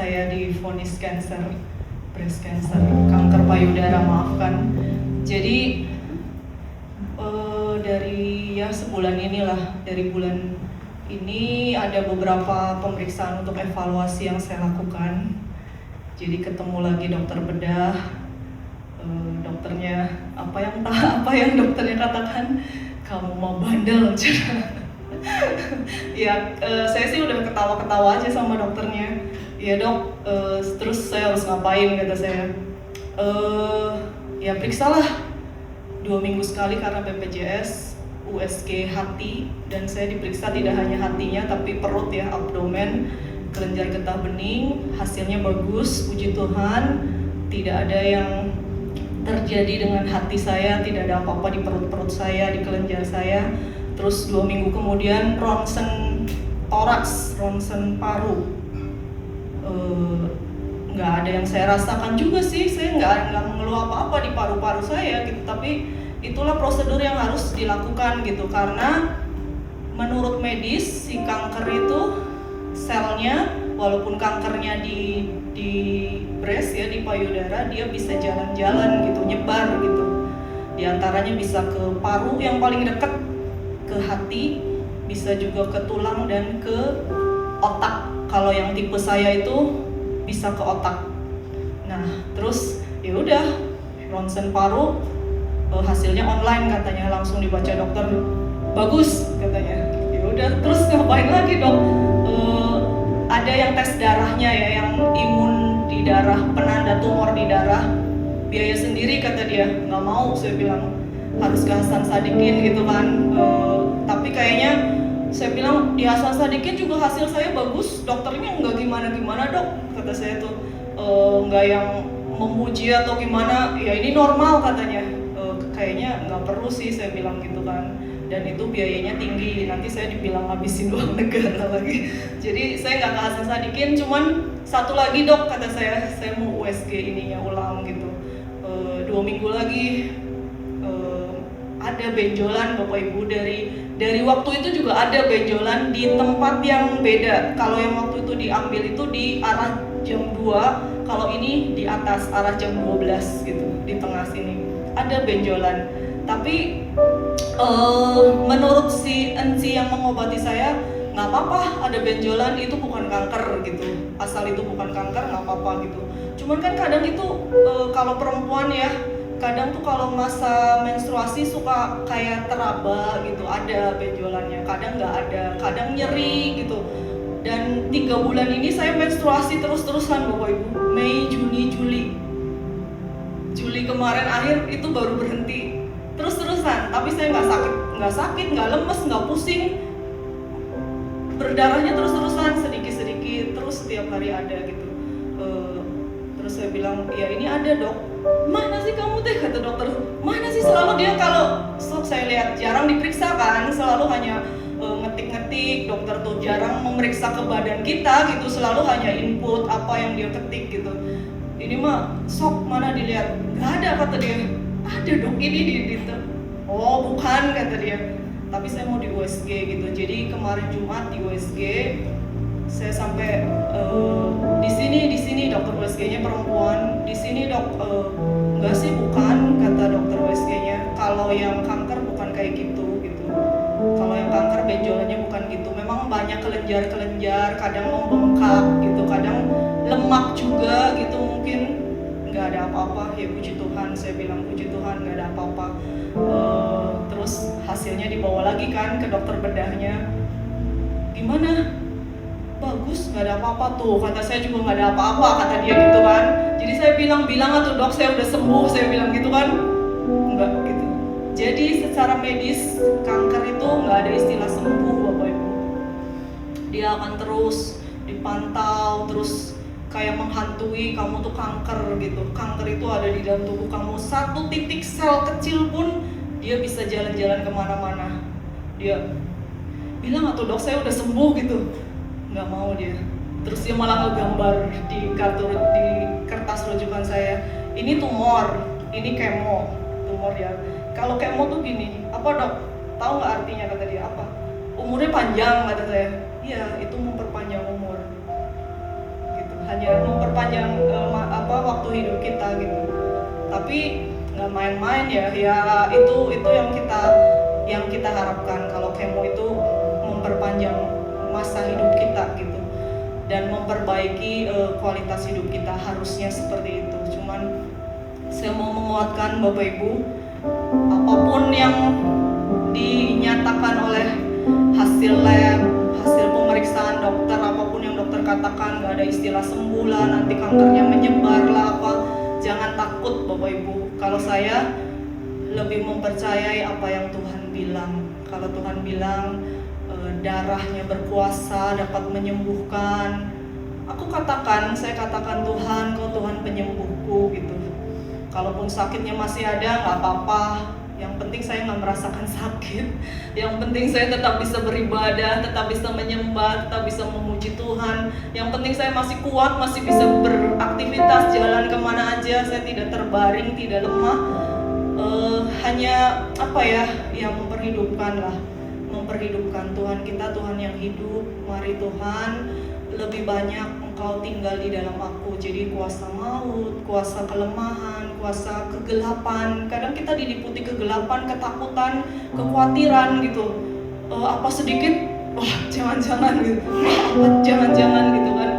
saya divonis cancer, breast cancer, kanker payudara, maafkan. Jadi dari sebulan inilah, dari bulan ini ada beberapa pemeriksaan untuk evaluasi yang saya lakukan. Jadi ketemu lagi dokter bedah, dokternya apa yang dokternya katakan, kamu mau bandel. Ya, saya sih udah ketawa-ketawa aja sama dokternya. Ya dok, terus saya harus ngapain, kata saya. Ya periksalah 2 minggu sekali karena BPJS, USG hati, dan saya diperiksa tidak hanya hatinya tapi perut ya, abdomen, kelenjar getah bening, hasilnya bagus, puji Tuhan. Tidak ada yang terjadi dengan hati saya, tidak ada apa-apa di perut-perut saya, di kelenjar saya. Terus 2 minggu kemudian ronsen toraks, ronsen paru, nggak ada yang saya rasakan juga sih, saya nggak mengeluh apa-apa di paru-paru saya gitu. Tapi itulah prosedur yang harus dilakukan gitu, karena menurut medis si kanker itu selnya, walaupun kankernya di breast ya, di payudara, dia bisa jalan-jalan gitu, nyebar gitu. Di antaranya bisa ke paru yang paling dekat, ke hati, bisa juga ke tulang dan ke otak. Kalau yang tipe saya itu bisa ke otak. Nah, terus ya udah ronsen paru, hasilnya online katanya, langsung dibaca dokter, bagus katanya. Ya udah, terus ngapain lagi dok? Ada yang tes darahnya ya, yang imun di darah, penanda tumor di darah, biaya sendiri kata dia. Nggak mau, saya bilang harus ke Hasan Sadikin gitu kan. Tapi kayaknya saya bilang di Hasan Sadikin juga hasil saya bagus, dokternya nggak gimana-gimana dok, kata saya tuh. Nggak yang memuji atau gimana, ya ini normal katanya. Kayaknya nggak perlu sih, saya bilang gitu kan. Dan itu biayanya tinggi, nanti saya dibilang ngabisin uang negara lagi. Jadi saya nggak ke Hasan Sadikin, cuman satu lagi dok, kata saya mau USG ininya ulang gitu. 2 minggu lagi ada benjolan Bapak Ibu, dari waktu itu juga ada benjolan di tempat yang beda. Kalau yang waktu itu diambil itu di arah jam 2, kalau ini di atas arah jam 12 gitu, di tengah sini ada benjolan. Tapi menurut si NC yang mengobati saya, nggak apa-apa ada benjolan, itu bukan kanker gitu, asal itu bukan kanker nggak apa-apa gitu. Cuman kan kadang itu kalau perempuan ya, kadang tuh kalau masa menstruasi suka kayak teraba gitu, ada benjolannya, kadang nggak ada, kadang nyeri gitu. Dan 3 bulan ini saya menstruasi terus-terusan Bapak Ibu, Mei, Juni, Juli kemarin akhir itu baru berhenti, terus-terusan. Tapi saya nggak sakit, nggak lemes, nggak pusing, berdarahnya terus-terusan, sedikit-sedikit, terus setiap hari ada gitu. Terus saya bilang, ya ini ada dok. Mana sih kamu teh, kata dokter. Mana sih, selalu dia kalau saya lihat jarang diperiksa kan, selalu hanya ngetik-ngetik. Dokter tuh jarang memeriksa ke badan kita gitu, selalu hanya input apa yang dia ketik gitu. Ini mah sok mana dilihat, nggak ada, kata dia. Ada dok, ini di oh bukan, kata dia. Tapi saya mau di USG gitu. Jadi kemarin Jumat di USG saya sampai di sini dokter USG-nya perempuan. Di sini dok, enggak sih bukan, kata dokter USG-nya. Kalau yang kanker bukan kayak gitu. Kalau yang kanker benjolannya bukan gitu. Memang banyak kelenjar-kelenjar, kadang membengkak gitu, kadang lemak juga gitu, mungkin nggak ada apa-apa. Ya puji Tuhan, saya bilang puji Tuhan nggak ada apa-apa. Terus hasilnya dibawa lagi kan ke dokter bedahnya. Gimana? Bagus, nggak ada apa-apa tuh, kata saya juga nggak ada apa-apa, kata dia gitu kan. Jadi saya bilang atuh dok, saya udah sembuh, saya bilang gitu kan. Enggak gitu. Jadi secara medis kanker itu nggak ada istilah sembuh Bapak Ibu. Dia akan terus dipantau, terus kayak menghantui kamu tuh kanker gitu. Kanker itu ada di dalam tubuh kamu, 1 titik sel kecil pun dia bisa jalan-jalan kemana-mana. Dia bilang atuh dok, saya udah sembuh gitu. Nggak mau dia. Terus dia malah ngegambar di kertas rujukan saya, ini tumor, ini kemo, tumor ya. Kalau kemo tuh gini, apa dok? Tahu nggak artinya, kata dia, apa? Umurnya panjang, kata saya. Iya, itu memperpanjang umur. Gitu. hanya memperpanjang waktu hidup kita gitu. Tapi nggak main-main ya itu yang kita harapkan kalau kemo itu memperpanjang masa hidup kita gitu dan memperbaiki kualitas hidup kita, harusnya seperti itu. Cuman saya mau menguatkan Bapak Ibu, apapun yang dinyatakan oleh hasil lab, hasil pemeriksaan dokter, apapun yang dokter katakan, nggak ada istilah sembuh lah, nanti kankernya menyebar lah apa, jangan takut Bapak Ibu. Kalau saya lebih mempercayai apa yang Tuhan bilang. Kalau Tuhan bilang darahnya berkuasa dapat menyembuhkan, saya katakan Tuhan, Kau Tuhan penyembuhku gitu. Kalaupun sakitnya masih ada, nggak apa-apa. Yang penting saya nggak merasakan sakit. Yang penting saya tetap bisa beribadah, tetap bisa menyembah, tetap bisa memuji Tuhan. Yang penting saya masih kuat, masih bisa beraktivitas, jalan kemana aja. Saya tidak terbaring, tidak lemah. Hanya memperhidupkan Tuhan kita, Tuhan yang hidup. Mari Tuhan, lebih banyak Engkau tinggal di dalam aku. Jadi kuasa maut, kuasa kelemahan, kuasa kegelapan. Kadang kita diliputi kegelapan, ketakutan, kekhawatiran gitu. Apa sedikit, wah jangan-jangan gitu. Jangan-jangan gitu kan.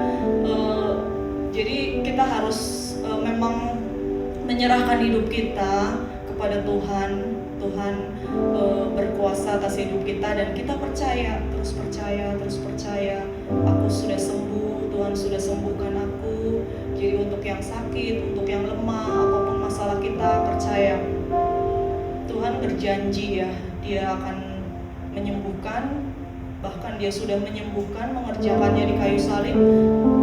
Jadi kita harus memang menyerahkan hidup kita kepada Tuhan. Tuhan berkuasa atas hidup kita dan kita terus percaya. Aku sudah sembuh, Tuhan sudah sembuhkan aku. Jadi untuk yang sakit, untuk yang lemah, apapun masalah kita, percaya Tuhan berjanji ya, Dia akan menyembuhkan. Bahkan Dia sudah menyembuhkan, mengerjakannya di kayu salib.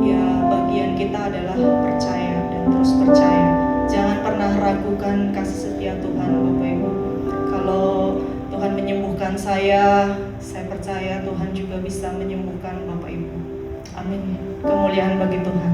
Ya, bagian kita adalah percaya dan terus percaya. Jangan pernah ragukan kasih setia Tuhan Bapak Ibu. Kalau Tuhan menyembuhkan saya percaya Tuhan juga bisa menyembuhkan Bapak Ibu. Amin. Kemuliaan bagi Tuhan.